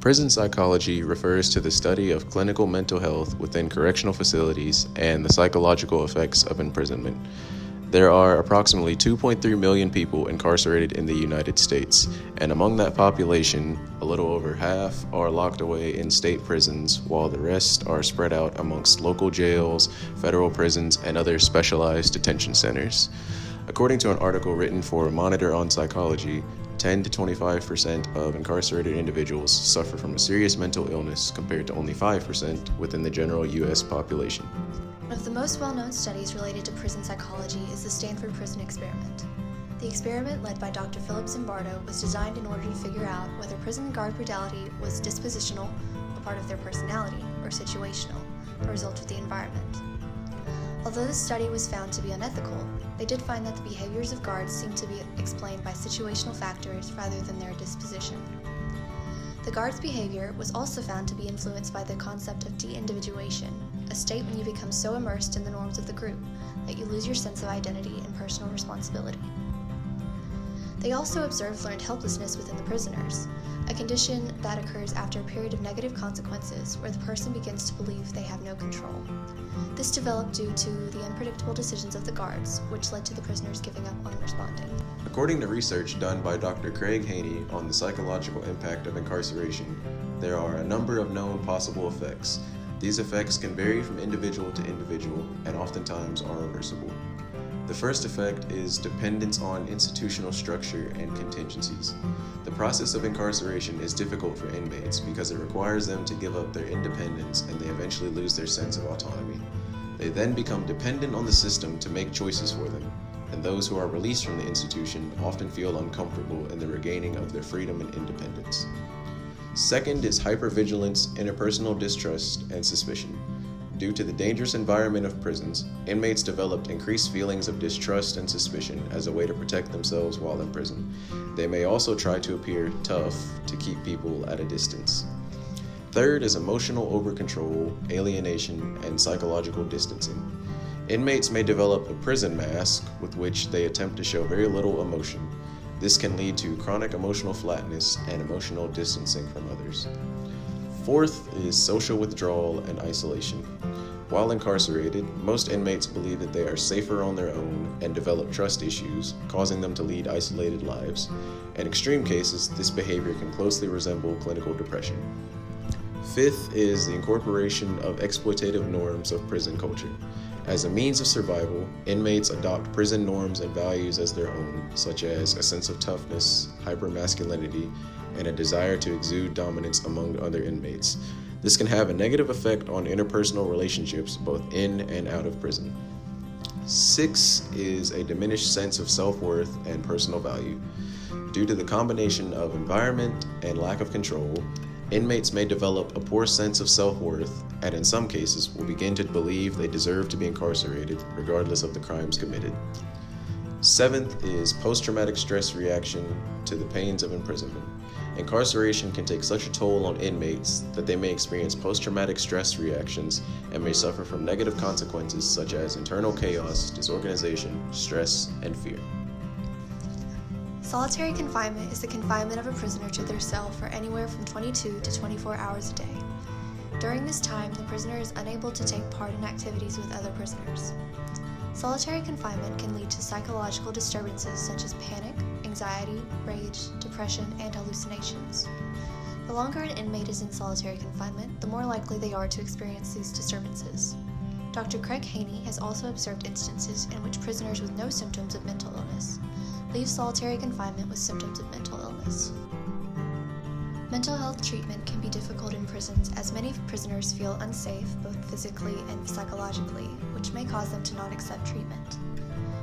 Prison psychology refers to the study of clinical mental health within correctional facilities and the psychological effects of imprisonment. There are approximately 2.3 million people incarcerated in the United States, and among that population, a little over half are locked away in state prisons, while the rest are spread out amongst local jails, federal prisons, and other specialized detention centers. According to an article written for Monitor on Psychology, 10 to 25% of incarcerated individuals suffer from a serious mental illness compared to only 5% within the general U.S. population. One of the most well-known studies related to prison psychology is the Stanford Prison Experiment. The experiment, led by Dr. Philip Zimbardo, was designed in order to figure out whether prison guard brutality was dispositional, a part of their personality, or situational, a result of the environment. Although this study was found to be unethical, they did find that the behaviors of guards seemed to be explained by situational factors rather than their disposition. The guard's behavior was also found to be influenced by the concept of de-individuation, a state when you become so immersed in the norms of the group that you lose your sense of identity and personal responsibility. They also observed learned helplessness within the prisoners, a condition that occurs after a period of negative consequences where the person begins to believe they have no control. This developed due to the unpredictable decisions of the guards, which led to the prisoners giving up on responding. According to research done by Dr. Craig Haney on the psychological impact of incarceration, there are a number of known possible effects. These effects can vary from individual to individual and oftentimes are reversible. The first effect is dependence on institutional structure and contingencies. The process of incarceration is difficult for inmates because it requires them to give up their independence and they eventually lose their sense of autonomy. They then become dependent on the system to make choices for them, and those who are released from the institution often feel uncomfortable in the regaining of their freedom and independence. Second is hypervigilance, interpersonal distrust, and suspicion. Due to the dangerous environment of prisons, inmates developed increased feelings of distrust and suspicion as a way to protect themselves while in prison. They may also try to appear tough to keep people at a distance. Third is emotional overcontrol, alienation, and psychological distancing. Inmates may develop a prison mask with which they attempt to show very little emotion. This can lead to chronic emotional flatness and emotional distancing from others. Fourth is social withdrawal and isolation. While incarcerated, most inmates believe that they are safer on their own and develop trust issues, causing them to lead isolated lives. In extreme cases, this behavior can closely resemble clinical depression. Fifth is the incorporation of exploitative norms of prison culture. As a means of survival, inmates adopt prison norms and values as their own, such as a sense of toughness, hypermasculinity, and a desire to exude dominance among other inmates. This can have a negative effect on interpersonal relationships both in and out of prison. Six is a diminished sense of self-worth and personal value. Due to the combination of environment and lack of control, inmates may develop a poor sense of self-worth and in some cases will begin to believe they deserve to be incarcerated regardless of the crimes committed. Seventh is post-traumatic stress reaction to the pains of imprisonment. Incarceration can take such a toll on inmates that they may experience post-traumatic stress reactions and may suffer from negative consequences such as internal chaos, disorganization, stress, and fear. Solitary confinement is the confinement of a prisoner to their cell for anywhere from 22 to 24 hours a day. During this time, the prisoner is unable to take part in activities with other prisoners. Solitary confinement can lead to psychological disturbances such as panic, anxiety, rage, depression, and hallucinations. The longer an inmate is in solitary confinement, the more likely they are to experience these disturbances. Dr. Craig Haney has also observed instances in which prisoners with no symptoms of mental illness leave solitary confinement with symptoms of mental illness. Mental health treatment can be difficult in prisons as many prisoners feel unsafe both physically and psychologically, which may cause them to not accept treatment.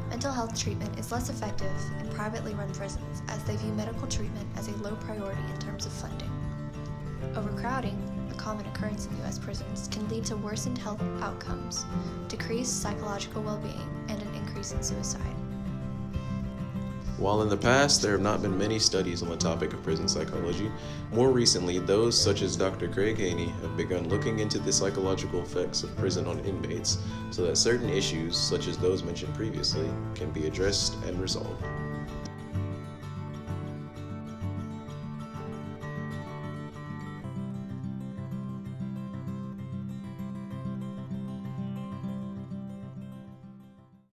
Mental health treatment is less effective in privately run prisons as they view medical treatment as a low priority in terms of funding. Overcrowding, a common occurrence in U.S. prisons, can lead to worsened health outcomes, decreased psychological well-being, and an increase in suicide. While in the past there have not been many studies on the topic of prison psychology, more recently those such as Dr. Craig Haney have begun looking into the psychological effects of prison on inmates so that certain issues, such as those mentioned previously, can be addressed and resolved.